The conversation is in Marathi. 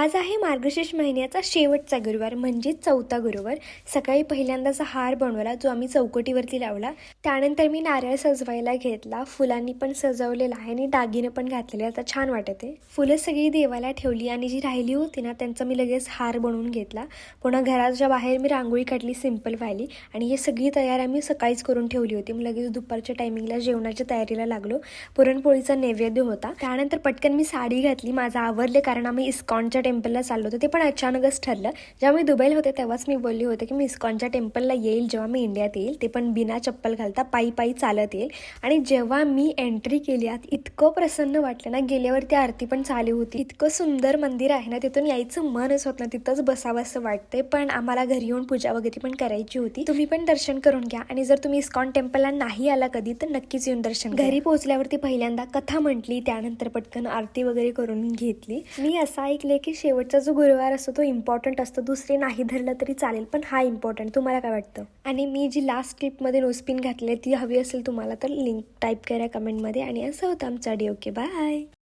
आज आहे मार्गशीर्ष महिन्याचा शेवटचा गुरुवार म्हणजे चौथा गुरुवार। सकाळी पहिल्यांदाचा हार बनवला जो आम्ही चौकटीवरती लावला। त्यानंतर मी नारळ सजवायला घेतला, फुलांनी पण सजवलेला आहे आणि दागिने पण घातलेले, आता छान वाटते। फुलं सगळी देवाला ठेवली आणि जी राहिली होती ना त्यांचा मी लगेच हार बनवून घेतला। पुन्हा घराच्या बाहेर मी रांगोळी काढली सिंपल वाली आणि हे सगळी तयारी आम्ही सकाळीच करून ठेवली होती। मग लगेच दुपारच्या टायमिंगला जेवणाच्या तयारीला लागलो। पुरणपोळीचा नैवेद्य होता। त्यानंतर पटकन मी साडी घातली, माझं आवरले कारण आम्ही इस्कॉनच्या टेम्पलला चाललो होतो। ते पण अचानकच ठरलं। जेव्हा मी दुबईला होते तेव्हाच मी बोलली होते की मी इस्कॉनच्या टेम्पलला येईल जेव्हा मी इंडियात येईल, ते पण बिना चप्पल घालता पायी पायी चालत येईल। आणि जेव्हा मी एंट्री केली आत इतकं प्रसन्न वाटलं ना, गेल्यावरती आरती पण चालू होती। इतकं सुंदर मंदिर आहे ना, तिथून यायचं मनच होत ना, तिथंच बसावं असं वाटतंय। पण आम्हाला घरी येऊन पूजा वगैरे पण करायची होती। तुम्ही पण दर्शन करून घ्या आणि जर तुम्ही इस्कॉन टेम्पलला नाही आला कधी तर नक्कीच येऊन दर्शन घ्या। घरी पोहोचल्यावरती पहिल्यांदा कथा म्हटली, त्यानंतर पटकन आरती वगैरे करून घेतली। मी असं ऐकले की शेवटचा जो गुरुवार असतो तो इम्पॉर्टंट असतो, दुसरे नाही धरलं तरी चालेल पण हा इम्पॉर्टंट। तुम्हाला काय वाटतं? आणि मी जी लास्ट क्लिपमध्ये नोस्पिन घातली ती हवी असेल तुम्हाला तर लिंक टाईप करा कमेंटमध्ये। आणि असं होतं आमचा डे। Okay bye.